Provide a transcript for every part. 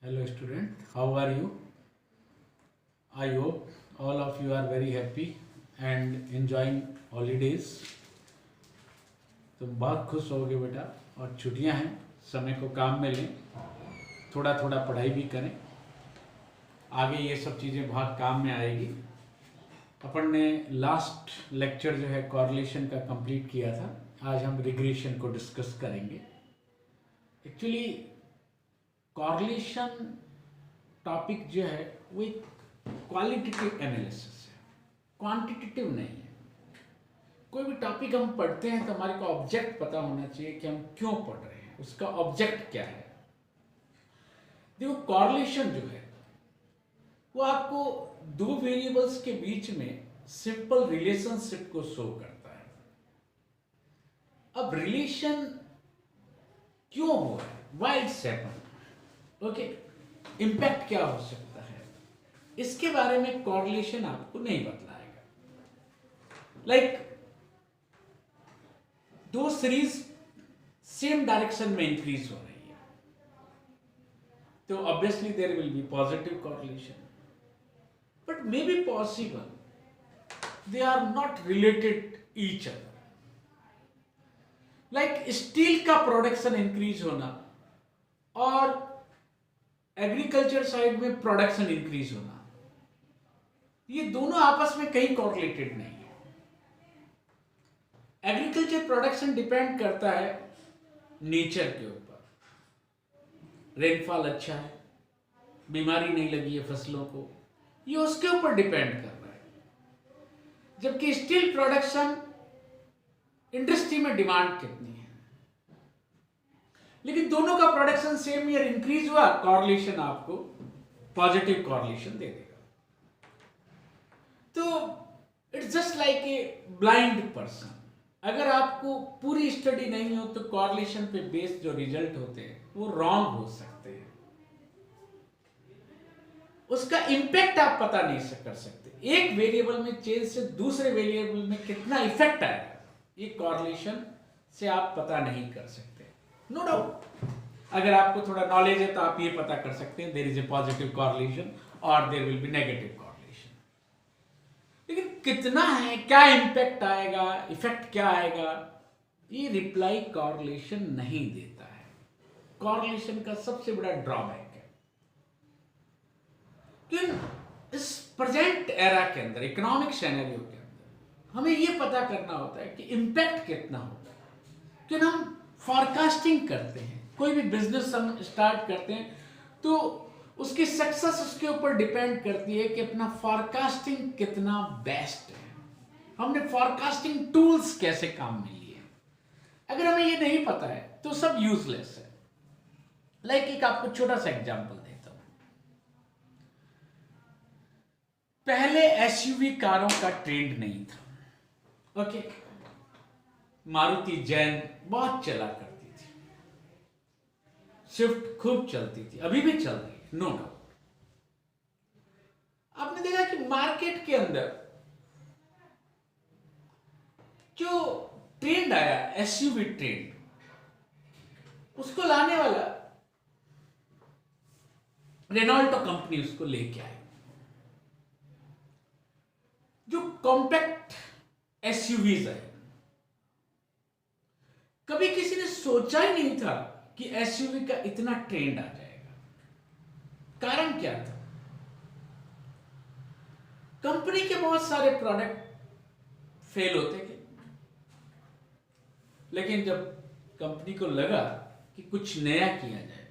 Hello student, how are you? I hope all of you are very happy and enjoying holidays. तुम बहुत खुश होगे बेटा और छुट्टियां हैं, समय को काम में लें, थोड़ा थोड़ा पढ़ाई भी करें, आगे ये सब चीज़ें बहुत काम में आएगी। अपन ने लास्ट लेक्चर जो है कॉरलेशन का कंप्लीट किया था, आज हम रिग्रेशन को डिस्कस करेंगे। एक्चुअली कॉरलेशन टॉपिक जो है वो एक क्वालिटेटिव एनालिसिस है, क्वांटिटेटिव नहीं है। कोई भी टॉपिक हम पढ़ते हैं तो हमारे को ऑब्जेक्ट पता होना चाहिए कि हम क्यों पढ़ रहे हैं, उसका ऑब्जेक्ट क्या है। देखो कॉरलेशन जो है वो आपको दो वेरिएबल्स के बीच में सिंपल रिलेशनशिप को शो करता है। अब रिलेशन क्यों हो रहा है, why it's happen, okay, impact क्या हो सकता है, इसके बारे में कॉरलेशन आपको नहीं बतलाएगा। लाइक दो सीरीज सेम डायरेक्शन में इंक्रीज हो रही है तो obviously there will be positive correlation, but may be possible they are not related each other. Like steel का प्रोडक्शन इंक्रीज होना और एग्रीकल्चर साइड में प्रोडक्शन इंक्रीज होना, ये दोनों आपस में कहीं कॉरलेटेड नहीं है। एग्रीकल्चर प्रोडक्शन डिपेंड करता है नेचर के ऊपर, रेनफॉल अच्छा है, बीमारी नहीं लगी है फसलों को, ये उसके ऊपर डिपेंड कर रहा है। जबकि स्टील प्रोडक्शन इंडस्ट्री में डिमांड कितनी है, लेकिन दोनों का प्रोडक्शन सेम ईयर इंक्रीज हुआ, कॉरलेशन आपको पॉजिटिव कॉरलेशन दे देगा। तो it's just like a blind person. अगर आपको पूरी स्टडी नहीं हो तो कॉरलेशन पे बेस्ड जो रिजल्ट होते हैं वो रॉन्ग हो सकते हैं, उसका इंपैक्ट आप पता नहीं कर सकते। एक वेरिएबल में चेंज से दूसरे वेरिएबल में कितना इफेक्ट आएगा ये कॉरलेशन से आप पता नहीं कर सकते। नो डाउट अगर आपको थोड़ा नॉलेज है तो आप ये पता कर सकते हैं there is a positive correlation और there will be negative correlation, लेकिन कितना है, क्या इंपैक्ट आएगा, इफेक्ट क्या आएगा, ये रिप्लाई कॉरलेशन नहीं देता है। कॉरलेशन का सबसे बड़ा ड्रॉबैक है कि इस प्रेजेंट एरा के अंदर, इकोनॉमिक सिनेरियो के अंदर हमें ये पता करना होता है कि इंपैक्ट कितना होता है। क्योंकि हम फॉरकास्टिंग करते हैं, कोई भी बिजनेस हम स्टार्ट करते हैं तो उसकी सक्सेस उसके ऊपर डिपेंड करती है कि अपना फॉरकास्टिंग कितना बेस्ट है, हमने फॉरकास्टिंग टूल्स कैसे काम में लिए। अगर हमें ये नहीं पता है तो सब यूजलेस है। लाइक एक आपको छोटा सा एग्जांपल देता हूं। पहले एसयूवी कारों का ट्रेंड नहीं था, ओके, मारुति जैन बहुत चला करती थी, स्विफ्ट खूब चलती थी, अभी भी चल रही है, नो डाउट। आपने देखा कि मार्केट के अंदर जो ट्रेंड आया एसयूवी ट्रेंड, उसको लाने वाला रेनॉल्टो कंपनी उसको लेके आई। जो कॉम्पैक्ट एसयूवीज है, कभी किसी ने सोचा ही नहीं था कि एसयूवी का इतना ट्रेंड आ जाएगा। कारण क्या था, कंपनी के बहुत सारे प्रोडक्ट फेल होते थे, लेकिन जब कंपनी को लगा कि कुछ नया किया जाए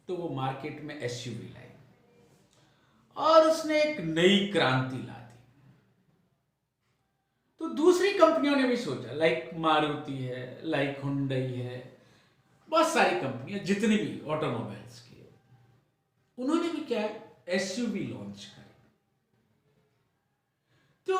तो वो मार्केट में एसयूवी लाई और उसने एक नई क्रांति ला दी। तो दूसरी कंपनियों ने भी सोचा, लाइक मारुति है, लाइक हुंडई है, बहुत सारी कंपनियां जितनी भी ऑटोमोबाइल्स की है, उन्होंने भी क्या एसयूवी लॉन्च करी। तो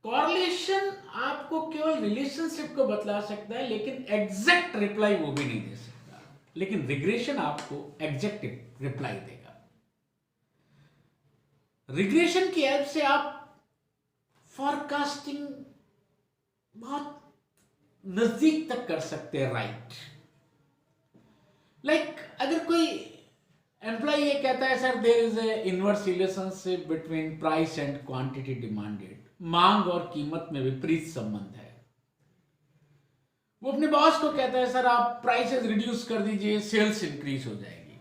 कॉरलेशन आपको केवल रिलेशनशिप को बतला सकता है, लेकिन एग्जैक्ट रिप्लाई वो भी नहीं दे सकता। लेकिन रिग्रेशन आपको एग्जैक्ट रिप्लाई देगा। रिग्रेशन की हेल्प से आप फॉरकास्टिंग बहुत नजदीक तक कर सकते हैं, राइट। लाइक अगर कोई एम्प्लॉय कहता है sir there is a inverse relationship between price and quantity demanded, मांग और कीमत में विपरीत संबंध है। वो अपने बॉस को कहता है सर आप प्राइसेस रिड्यूस कर दीजिए, सेल्स इंक्रीज हो जाएगी।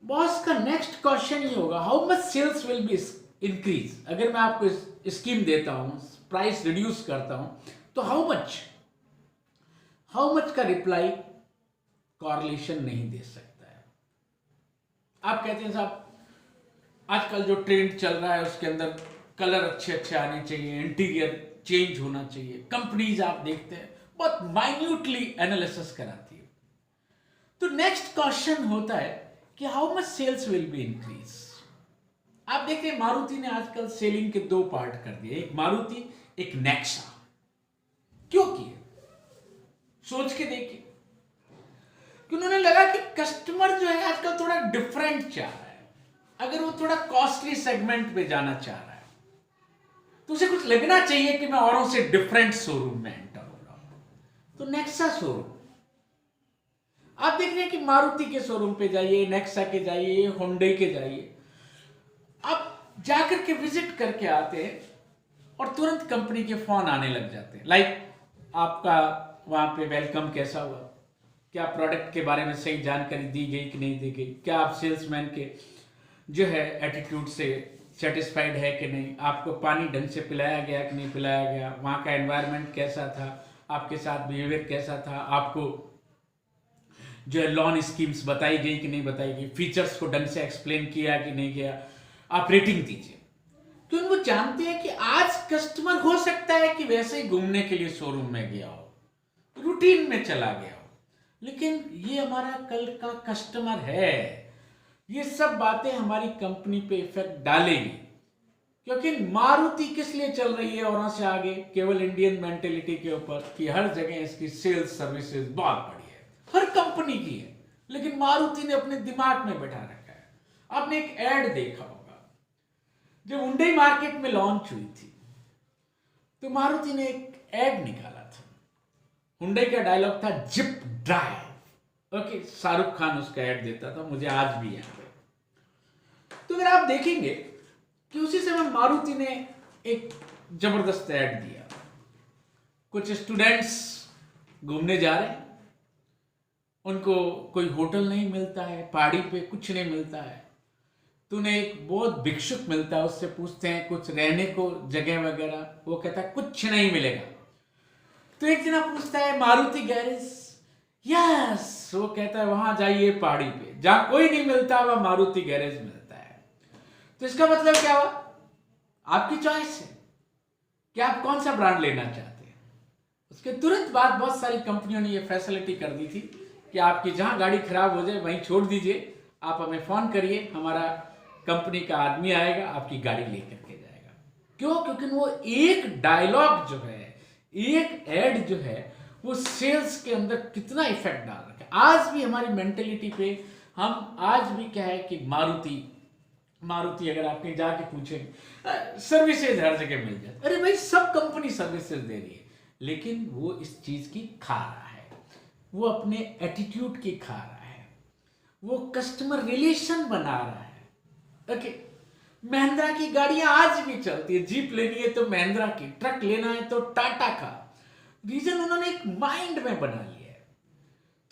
बॉस का नेक्स्ट क्वेश्चन ये होगा how much sales will be increase. अगर मैं आपको स्कीम देता हूं, प्राइस रिड्यूस करता हूं, तो हाउ मच का रिप्लाई कॉरलेशन नहीं दे सकता है। आप कहते हैं साहब आजकल जो ट्रेंड चल रहा है उसके अंदर कलर अच्छे अच्छे आने चाहिए, इंटीरियर चेंज होना चाहिए। कंपनीज आप देखते हैं बहुत माइन्यूटली एनालिसिस कराती है। तो नेक्स्ट क्वेश्चन होता है कि how much sales will be increase. आप देखते हैं मारुति ने आजकल सेलिंग के दो पार्ट कर दिए, एक मारुति एक नेक्सा। क्यों किए? सोच के देखिए कि उन्होंने लगा कि कस्टमर जो है आजकल थोड़ा डिफरेंट चाह रहा है। अगर वो थोड़ा कॉस्टली सेगमेंट पे जाना चाह रहा है तो उसे कुछ लगना चाहिए कि मैं औरों से डिफरेंट शोरूम में एंटर हो रहा हूं। तो नेक्सा शोरूम आप देख रहे हैं कि मारुति के शोरूम पे जाइए, नेक्सा के जाइए, होंडे के जाइए, आप जाकर के विजिट करके आते हैं और तुरंत कंपनी के फोन आने लग जाते हैं। लाइक आपका वहां पे वेलकम कैसा हुआ, क्या प्रोडक्ट के बारे में सही जानकारी दी गई कि नहीं दी गई, क्या आप सेल्समैन के जो है एटीट्यूड से सेटिस्फाइड है कि नहीं, आपको पानी ढंग से पिलाया गया कि नहीं पिलाया गया, वहाँ का एनवायरनमेंट कैसा था, आपके साथ बिहेवियर कैसा था, आपको जो है लोन स्कीम्स बताई गई कि नहीं बताई गई, फीचर्स को ढंग से एक्सप्लेन किया कि नहीं किया, आप रेटिंग दीजिए। तो वो जानते हैं कि आज कस्टमर हो सकता है कि वैसे ही घूमने के लिए शोरूम में गया हो, रूटीन में चला गया हो, लेकिन ये हमारा कल का कस्टमर है। ये सब बातें हमारी कंपनी पे इफेक्ट डालेगी, क्योंकि मारुति किस लिए चल रही है और से आगे केवल इंडियन मेंटेलिटी के ऊपर कि हर जगह इसकी सेल्स सर्विसेज बहुत बड़ी है, हर कंपनी की है, लेकिन मारुति ने अपने दिमाग में बैठा रखा है। आपने एक एड देखा होगा जब हुंडई मार्केट में लॉन्च हुई थी तो मारुति ने एक एड निकाला था। हुंडई का डायलॉग था zip drive. Okay, Shahrukh Khan उसका ऐड देता था, मुझे आज भी याद है। तो अगर आप देखेंगे कि उसी समय मारुति ने एक जबरदस्त ऐड दिया। कुछ स्टूडेंट्स घूमने जा रहे हैं, उनको कोई होटल नहीं मिलता है, पहाड़ी पे कुछ नहीं मिलता है, तो उन्हें एक बहुत भिक्षुक मिलता है, उससे पूछते हैं कुछ रहने को जगह वगैरह, वो कहता है कुछ नहीं मिलेगा। तो एक जना पूछता है मारुति गैरेज, यस, वो कहता है वहां जाइए पहाड़ी पे, जहां कोई नहीं मिलता वहां मारुति गैरेज मिलता है। तो इसका मतलब क्या हुआ? आपकी चॉइस है कि आप कौन सा ब्रांड लेना चाहते हैं। उसके तुरंत बाद बहुत सारी कंपनियों ने यह फैसिलिटी कर दी थी कि आपकी जहां गाड़ी खराब हो जाए वहीं छोड़ दीजिए, आप हमें फोन करिए, हमारा कंपनी का आदमी आएगा, आपकी गाड़ी लेकर के जाएगा। क्यों? क्योंकि वो एक डायलॉग जो है, एक एड जो है, वो सेल्स के अंदर कितना इफेक्ट डाल रखा है। आज भी हमारी मेंटेलिटी पे हम आज भी क्या है कि मारुति अगर आप कहीं जाके पूछें सर्विसेज हर जगह मिल जाए, अरे भाई सब कंपनी सर्विसेज दे रही है, लेकिन वो इस चीज की खा रहा है, वो अपने एटीट्यूड की खा रहा है, वो कस्टमर रिलेशन बना रहा है। ओके, महिंद्रा की गाड़ियां आज भी चलती है, जीप लेनी है तो महिंद्रा की, ट्रक लेना है तो टाटा का। रीजन उन्होंने एक माइंड में बना लिया है।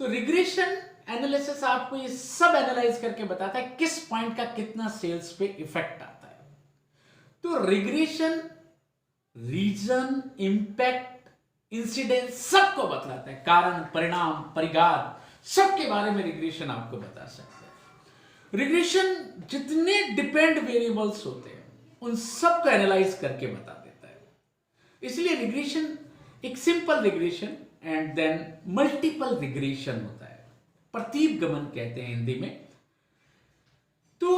तो रिग्रेशन एनालिसिस आपको ये सब एनालाइज करके बताता है किस पॉइंट का कितना सेल्स पे इफेक्ट आता है। तो रिग्रेशन रीजन, इंपैक्ट, इंसिडेंट सबको बतलाता है, कारण, परिणाम, परिगाद, सबके बारे में रिग्रेशन आपको बता सकता है। रिग्रेशन जितने डिपेंड वेरिएबल्स होते हैं उन सबको एनालाइज करके बता देता है। इसलिए रिग्रेशन एक simple regression and then multiple regression होता है, प्रतीप गमन कहते हैं हिंदी में। तो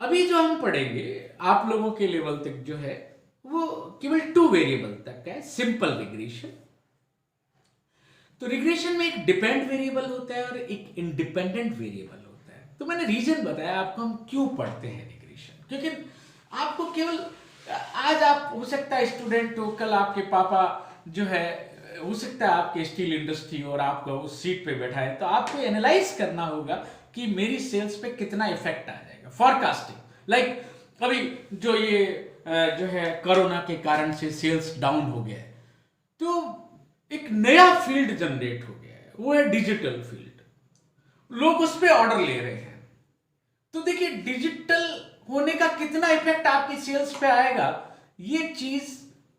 अभी जो हम पढ़ेंगे आप लोगों के लेवल तक जो है वो केवल 2 वेरिएबल तक है, सिंपल रिग्रेशन। तो रिग्रेशन में एक डिपेंड वेरिएबल होता है और एक इंडिपेंडेंट वेरिएबल होता है। तो मैंने रीजन बताया आपको हम क्यों पढ़ते हैं रिग्रेशन, क्योंकि आपको केवल आज आप हो सकता है स्टूडेंट हो, कल आपके पापा जो है हो सकता है आपके स्टील इंडस्ट्री और आपका उस सीट पे बैठा है, तो आपको एनालाइज करना होगा कि मेरी सेल्स पे कितना इफेक्ट आ जाएगा। फॉरकास्टिंग लाइक अभी जो ये जो है कोरोना के कारण से सेल्स डाउन हो गया है, तो एक नया फील्ड जनरेट हो गया है, वो है डिजिटल फील्ड। लोग उस पर ऑर्डर ले रहे हैं। तो देखिए डिजिटल होने का कितना इफेक्ट आपकी सेल्स पे आएगा, ये चीज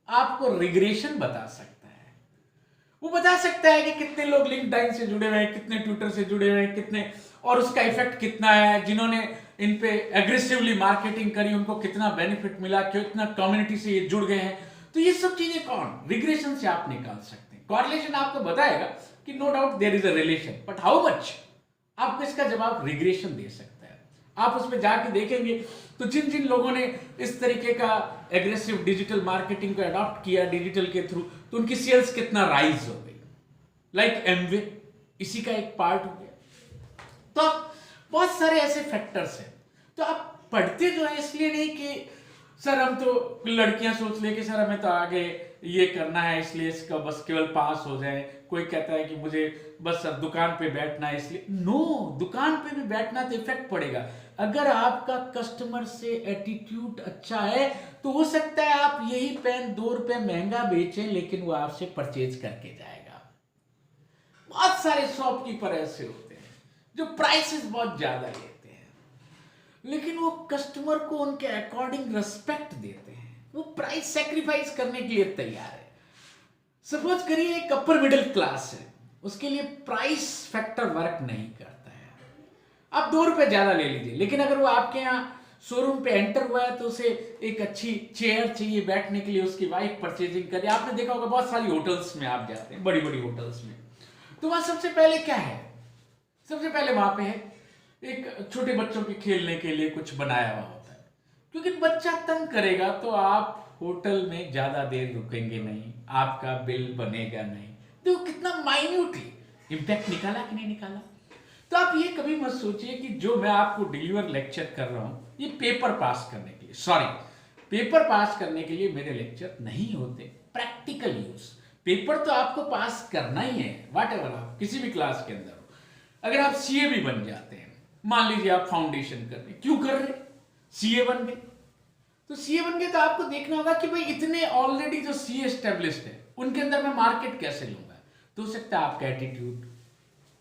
आपको रिग्रेशन बता सकता है। वो बता सकता है कि कितने लोग लिंक्डइन से जुड़े हुए हैं, कितने ट्विटर से जुड़े हुए हैं, कितने, और उसका इफेक्ट कितना है, जिन्होंने इन पे एग्रेसिवली मार्केटिंग करी उनको कितना बेनिफिट मिला, कितना कम्युनिटी से ये जुड़ गए हैं। तो ये सब चीजें कौन रिग्रेशन से आप निकाल सकते हैं। कॉरिलेशन आपको बताएगा कि no doubt there is a relation, but how much, आपको इसका जवाब रिग्रेशन दे सकता है। आप उसमें जाके देखेंगे तो जिन जिन लोगों ने इस तरीके का एग्रेसिव डिजिटल मार्केटिंग को अडॉप्ट किया डिजिटल के थ्रू, तो उनकी सेल्स कितना राइज हो गई। लाइक एमवे इसी का एक पार्ट हो गया। तो आप बहुत सारे ऐसे फैक्टर्स हैं। तो आप पढ़ते जो है इसलिए नहीं कि सर हम तो, लड़कियां सोच ले कि सर हमें तो आगे ये करना है इसलिए इसका बस केवल पास हो जाए। कोई कहता है कि मुझे बस सर दुकान पे बैठना है इसलिए, नो, दुकान पे भी बैठना तो इफेक्ट पड़ेगा। अगर आपका कस्टमर से एटीट्यूड अच्छा है तो हो सकता है आप यही पेन 2 रुपए महंगा बेचें लेकिन वो आपसे परचेज करके जाएगा। बहुत सारे शॉपकीपर ऐसे होते हैं जो प्राइसेस बहुत ज्यादा लेते हैं लेकिन वो कस्टमर को उनके अकॉर्डिंग रिस्पेक्ट देते हैं, वो प्राइस सेक्रीफाइस करने के लिए तैयार है। सपोज करिए एक अपर मिडिल क्लास है, उसके लिए प्राइस फैक्टर वर्क नहीं करता है। आप 2 रुपए ज्यादा ले लीजिए, लेकिन अगर वो आपके यहाँ शोरूम पे एंटर हुआ है तो उसे एक अच्छी चेयर चाहिए बैठने के लिए, उसकी वाइफ परचेजिंग करे। आपने देखा होगा बहुत सारी होटल्स में आप जाते हैं, बड़ी बड़ी होटल्स में, तो वहां सबसे पहले क्या है, सबसे पहले वहां पे है एक छोटे बच्चों के खेलने के लिए कुछ बनाया हुआ होता है, क्योंकि बच्चा तंग करेगा तो आप होटल में ज्यादा देर रुकेंगे नहीं, आपका बिल बनेगा नहीं। तो कितना माइन्यूटली इंपैक्ट निकाला कि नहीं निकाला। तो आप ये कभी मत सोचिए कि जो मैं आपको डिलीवर लेक्चर कर रहा हूं ये पेपर पास करने के लिए, सॉरी, पेपर पास करने के लिए मेरे लेक्चर नहीं होते, प्रैक्टिकल यूज। पेपर तो आपको पास करना ही है, वाट एवर आप किसी भी क्लास के अंदर हो। अगर आप सीए भी बन जाते हैं, मान लीजिए आप फाउंडेशन कर रहे, क्यों कर रहे, सीए बन गए, तो सीए बन गए तो आपको देखना होगा कि भाई इतने ऑलरेडी जो सीए एस्टेब्लिश्ड है उनके अंदर मैं मार्केट कैसे लूंगा। तो हो सकता है आपका एटीट्यूड,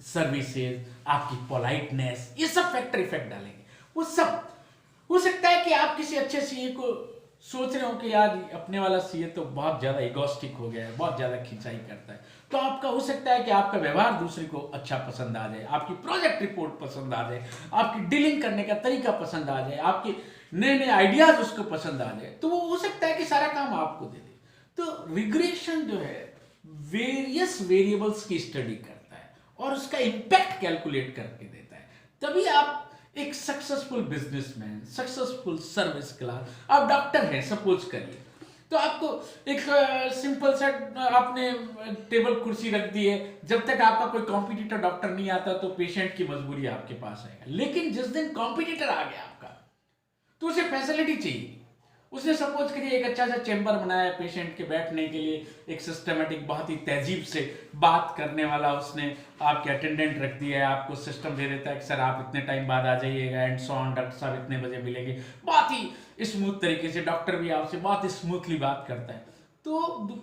सर्विसेज, आपकी पोलाइटनेस, ये सब फैक्टर इफेक्ट डालेंगे। वो सब हो सकता है कि आप किसी अच्छे सीए को सोच रहे हो कि यार अपने वाला सीए तो बहुत ज्यादा इगोस्टिक हो गया है, बहुत ज्यादा खिंचाई करता है, तो आपका हो सकता है कि आपका व्यवहार दूसरे को अच्छा पसंद आ जाए, आपकी प्रोजेक्ट रिपोर्ट पसंद आ जाए, आपकी डीलिंग करने का तरीका पसंद आ जाए, आपके नए नए आइडियाज उसको पसंद आ जाए, तो वो हो सकता है कि सारा काम आपको दे दे। तो रिग्रेशन जो है वेरियस वेरिएबल्स की स्टडी करता है और उसका इंपैक्ट कैलकुलेट करके देता है। तभी आप एक successful businessman, successful service class, आप डॉक्टर हैं सपोज करिए, तो आपको एक सिंपल सा आपने टेबल कुर्सी रख दी है, जब तक आपका कोई कॉम्पिटिटर डॉक्टर नहीं आता तो पेशेंट की मजबूरी आपके पास आएगा। लेकिन जिस दिन कॉम्पिटिटर आ गया आपका तो उसे फैसिलिटी चाहिए। उसने सपोज करिए एक अच्छा सा चेंबर बनाया पेशेंट के बैठने के लिए, एक सिस्टमेटिक बहुत ही तहजीब से बात करने वाला उसने आपके अटेंडेंट रख दिया है, आपको सिस्टम दे देता है कि सर आप इतने टाइम बाद आ जाइएगा एंड सो ऑन, डॉक्टर साहब इतने बजे मिलेंगे, बहुत ही स्मूथ तरीके से डॉक्टर भी आपसे बहुत ही स्मूथली बात करता है। तो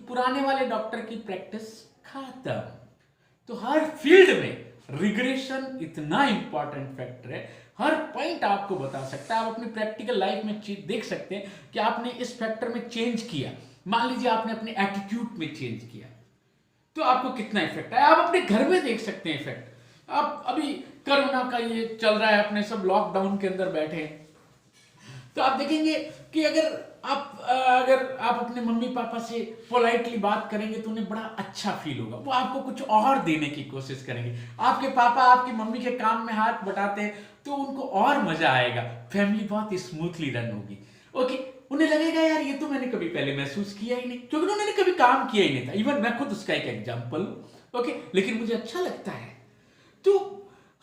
पुराने वाले डॉक्टर की प्रैक्टिस खत्म। तो हर फील्ड में रिग्रेशन इतना इंपॉर्टेंट फैक्टर है, हर पॉइंट आपको बता सकता है। आप अपनी प्रैक्टिकल लाइफ में देख सकते हैं कि आपने इस फैक्टर में चेंज किया, मान लीजिए आपने अपने एटीट्यूड में चेंज किया तो आपको कितना इफेक्ट है। आप अपने घर में देख सकते हैं इफेक्ट। आप अभी कोरोना का ये चल रहा है, अपने सब लॉकडाउन के अंदर बैठे हैं, तो आप देखेंगे कि अगर आप अपने मम्मी पापा से पोलाइटली बात करेंगे तो उन्हें बड़ा अच्छा फील होगा, वो आपको कुछ और देने की कोशिश करेंगे। आपके पापा आपकी मम्मी के काम में हाथ बटाते हैं तो उनको और मजा आएगा, फैमिली बहुत स्मूथली रन होगी। ओके, उन्हें लगेगा यार ये तो मैंने कभी पहले महसूस किया ही नहीं, क्योंकि उन्होंने कभी काम किया ही नहीं था। इवन मैं खुद उसका एक एग्जाम्पल हूं, ओके, लेकिन मुझे अच्छा लगता है। तो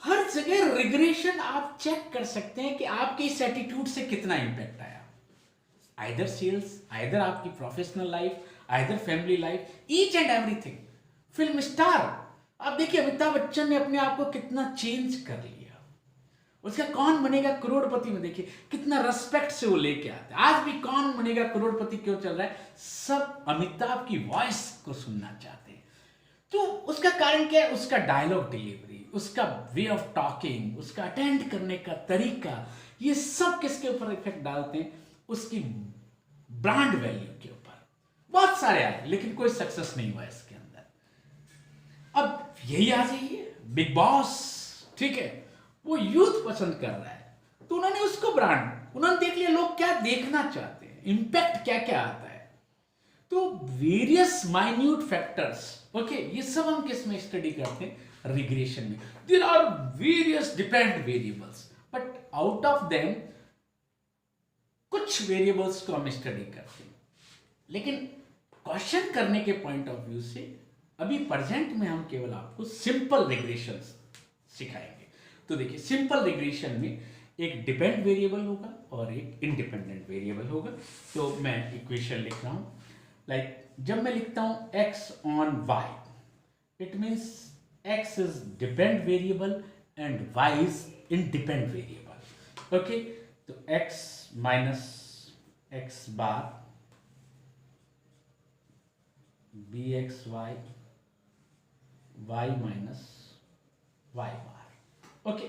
हर जगह रिग्रेशन आप चेक कर सकते हैं कि आपके इस एटीट्यूड से कितना इंपैक्ट आया, आइदर सेल्स, आइदर आपकी professional life, either family life, each and everything. Film star. आप देखिए अमिताभ बच्चन ने अपने आप को कितना चेंज कर लिया। उसका कौन बनेगा करोड़पति में देखिए कितना रेस्पेक्ट से वो लेके आते हैं। आज भी कौन बनेगा करोड़पति क्यों चल रहा है, सब अमिताभ की वॉइस को सुनना चाहते हैं। तो उसका कारण क्या है, उसका डायलॉग डिलीवरी, उसका वे ऑफ टॉकिंग, उसका अटेंड करने का तरीका, ये सब किसके ऊपर इफेक्ट डालते हैं, उसकी ब्रांड वैल्यू के ऊपर। बहुत सारे आए लेकिन कोई सक्सेस नहीं हुआ इसके अंदर। अब यही आ जाइए बिग बॉस, ठीक है, वो यूथ पसंद कर रहा है तो उन्होंने उसको ब्रांड, उन्होंने देख लिया लोग क्या देखना चाहते हैं, इंपैक्ट क्या क्या आता है। तो वेरियस माइन्यूट फैक्टर्स, ओके, ये सब हम किस में स्टडी करते हैं, रिग्रेशन में। There are various dependent variables, but out of them कुछ वेरिएबल्स को हम स्टडी करते हैं। लेकिन क्वेश्चन करने के पॉइंट ऑफ व्यू से अभी प्रेजेंट में हम केवल आपको सिंपल रिग्रेशन सिखाएंगे। तो देखिए सिंपल रिग्रेशन में एक डिपेंडेंट वेरिएबल होगा और एक इंडिपेंडेंट वेरिएबल होगा। तो मैं इक्वेशन लिख रहा हूं, लाइक जब मैं लिखता हूं x on y, it means x is dependent variable and y is independent variable. Okay, तो x minus x bar b x y, Y minus y bar. Okay,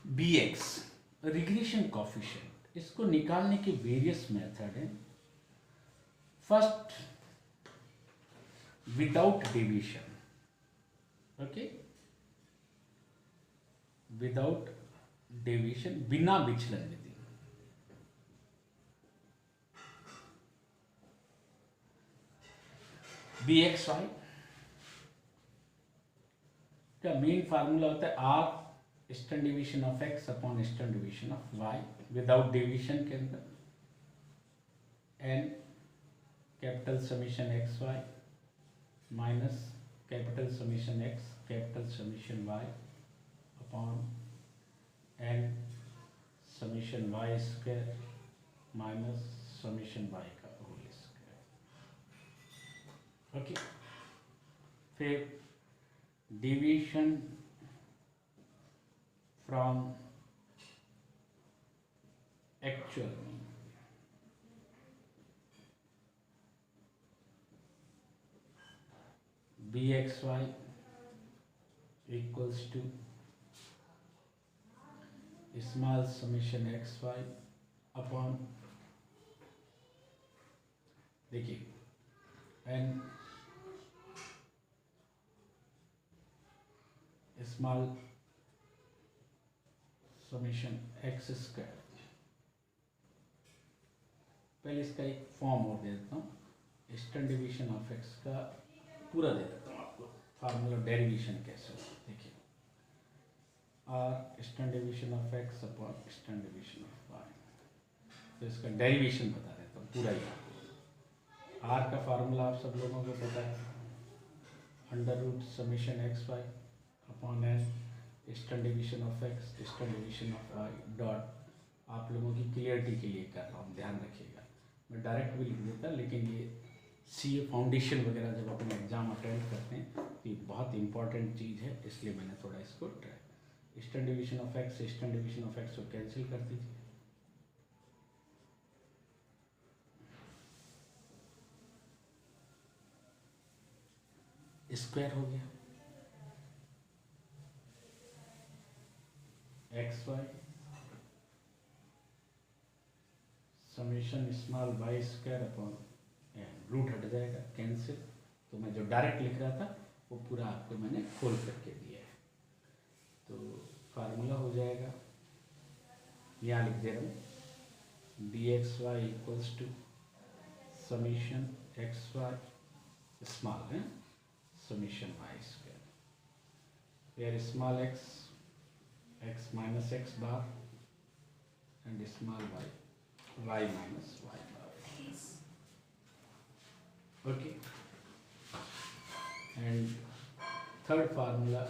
B x regression coefficient, इसको निकालने के various method हैं। First without deviation, okay, without deviation, बिना विचलन विधि। B x y का main formula होता है r standard deviation of x upon standard deviation of y, without deviation के अंदर n capital summation x y minus capital summation x capital summation y upon N summation y square minus summation y का whole square. Okay, फिर deviation from actual mean, bxy equals to small summation xy upon, देखिए n small summation x square. पहले इसका एक form और दे देता हूँ, stand deviation of x का पूरा दे देता हूँ आपको, फार्मूला डेरिवेशन कैसे हो। देखिए r standard deviation of x upon standard deviation of y, तो इसका डेरिवेशन बता देता हूँ पूरा ही आपको। आर का फार्मूला आप सब लोगों को पता है, under root summation x y upon n standard deviation of x standard deviation of y dot, आप लोगों की क्लियरिटी के लिए कर रहा हूँ, ध्यान रखिएगा। मैं डायरेक्ट भी लिख देता, लेकिन ये सीए फाउंडेशन वगैरह जब अपने एग्जाम अटेंड करते हैं तो ये बहुत इंपॉर्टेंट चीज़ है, इसलिए मैंने थोड़ा इसको try. Standard deviation of x standard deviation of x को कैंसिल कर दीजिए, स्क्वायर हो गया x y summation small y square upon n, root हट जाएगा कैंसिल। तो मैं जो डायरेक्ट लिख रहा था वो पूरा आपको मैंने खोल करके दिया है। तो फार्मूला हो जाएगा, यहाँ लिख दे रहा हूँ, d x y equals to summation x y small है summation y square, where small x minus x bar and small y minus y bar. Okay, and third formula,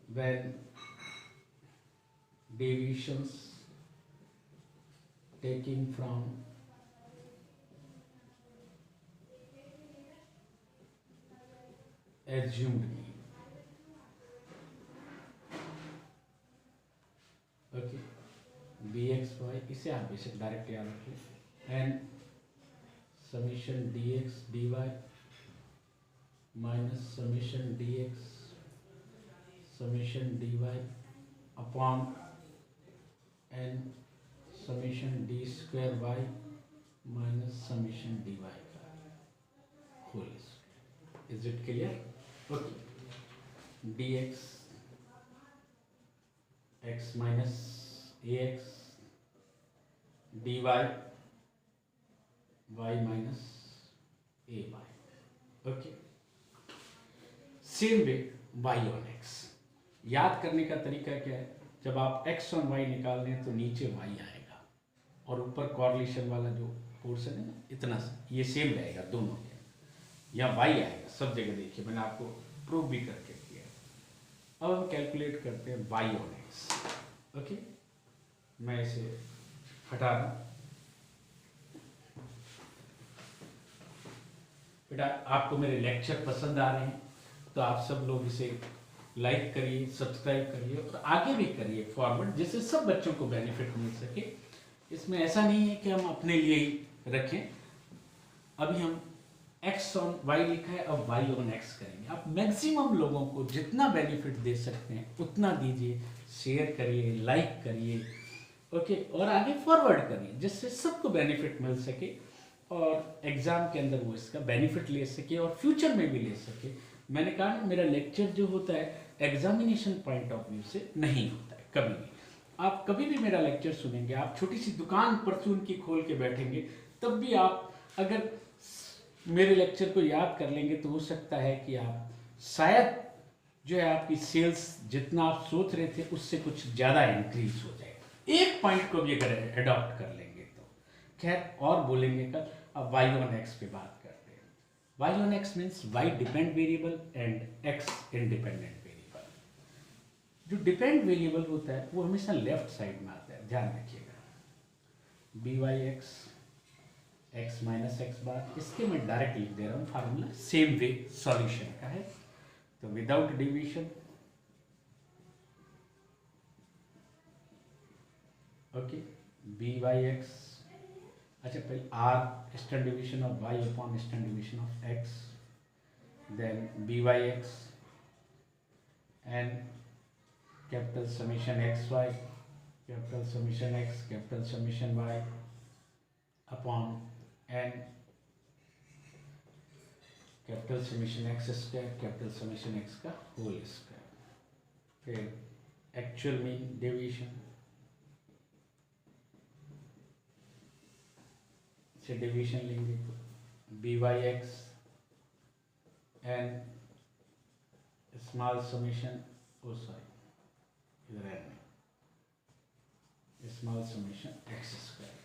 when deviations taking from assumed mean, okay, B x Y, इसे आप बेशक direct याद रखिए, and summation D X D Y minus summation D X summation D Y upon N summation D square Y minus summation D Y का whole square. Is it clear? Okay, D X X minus A X D Y Y minus A Y, okay. Same way Y on X, याद करने का तरीका क्या है, जब आप x on Y निकाल रहे हैं तो नीचे वाई आएगा और ऊपर कॉर्लेशन वाला जो पोर्शन है ना, इतना सा ये सेम रहेगा दोनों के, यहाँ वाई आएगा सब जगह। देखिए मैंने आपको प्रूव भी करके किया। अब हम कैलकुलेट करते हैं वाई ऑन एक्स, ओके। मैं इसे हटा रहा हूँ। बेटा आपको मेरे लेक्चर पसंद आ रहे हैं तो आप सब लोग इसे लाइक करिए, सब्सक्राइब करिए और आगे भी करिए फॉरवर्ड, जिससे सब बच्चों को बेनिफिट मिल सके। इसमें ऐसा नहीं है कि हम अपने लिए ही रखें। अभी हम x ऑन y लिखा है, अब y ऑन x करेंगे। आप मैक्सिमम लोगों को जितना बेनिफिट दे सकते हैं उतना दीजिए, शेयर करिए, लाइक करिए, ओके, और आगे फॉरवर्ड करिए, जिससे सबको बेनिफिट मिल सके और एग्जाम के अंदर वो इसका बेनिफिट ले सके और फ्यूचर में भी ले सके। मैंने कहा मेरा लेक्चर जो होता है एग्जामिनेशन पॉइंट ऑफ व्यू से नहीं होता है कभी भी। आप कभी भी मेरा लेक्चर सुनेंगे, आप छोटी सी दुकान परचून की खोल के बैठेंगे, तब भी आप अगर मेरे लेक्चर को याद कर लेंगे तो हो सकता है कि आप शायद जो है आपकी सेल्स जितना आप सोच रहे थे उससे कुछ ज़्यादा इंक्रीज हो जाए, एक पॉइंट को भी अगर एडॉप्ट कर लेंगे तो। खैर और बोलेंगे कल। अब वाई ऑन एक्स पे बात करते हैं। Y on x means y depend variable and x independent variable. जो डिपेंड वेरिएबल होता है वो हमेशा लेफ्ट साइड में आता है, ध्यान रखिएगा। B Y X X minus x bar, इसके मैं डायरेक्ट लिख दे रहा हूँ फार्मूला, सेम वे सॉल्यूशन का है। तो without deviation, okay, b Y x, अच्छा पहले r standard deviation of y upon standard deviation of x, then b Y x and capital summation x y, capital summation x, capital summation y upon n capital summation x square, capital summation x का whole square. फिर actual mean deviation से deviation लेंगे तो b Y x and small summation, o sorry इधर है small summation x square,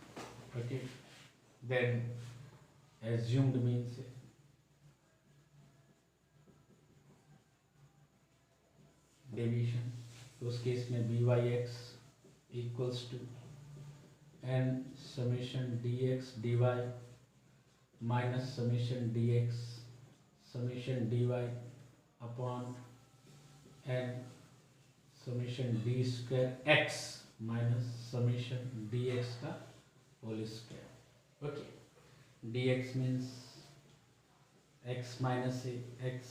okay. Then assumed mean से deviation, तो उस केस में B Y X equals to N summation D X D Y minus summation D X summation D Y upon N summation D square X minus summation D X का whole square, okay. D X means X minus X,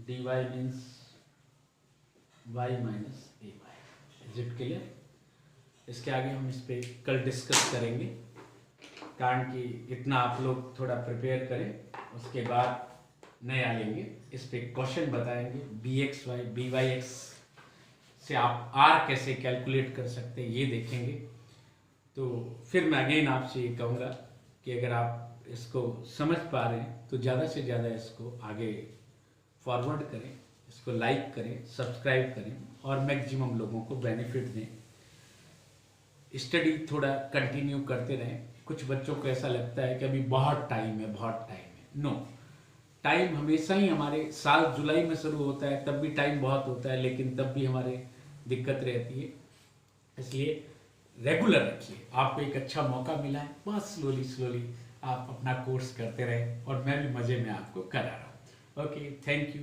D Y means y minus A Y. Is it clear? इसके आगे हम इस पर कल discuss करेंगे, कारण कि इतना आप लोग थोड़ा प्रिपेयर करें, उसके बाद नया लेंगे, इस पर क्वेश्चन बताएंगे। B x y b Y x से आप आर कैसे कैलकुलेट कर सकते हैं ये देखेंगे। तो फिर मैं अगेन आपसे ये कहूँगा कि अगर आप इसको समझ पा रहे हैं तो ज़्यादा से ज़्यादा इसको आगे फॉरवर्ड करें, इसको लाइक करें, सब्सक्राइब करें और मैक्सिमम लोगों को बेनिफिट दें। स्टडी थोड़ा कंटिन्यू करते रहें। कुछ बच्चों को ऐसा लगता है कि अभी बहुत टाइम है, बहुत टाइम है। नो, टाइम हमेशा ही हमारे साल जुलाई में शुरू होता है, तब भी टाइम बहुत होता है, लेकिन तब भी हमारे दिक्कत रहती है। इसलिए रेगुलर रखिए। आपको एक अच्छा मौका मिला है, बस स्लोली स्लोली आप अपना कोर्स करते रहें और मैं भी मज़े में आपको करा रहा हूँ। Okay, thank you.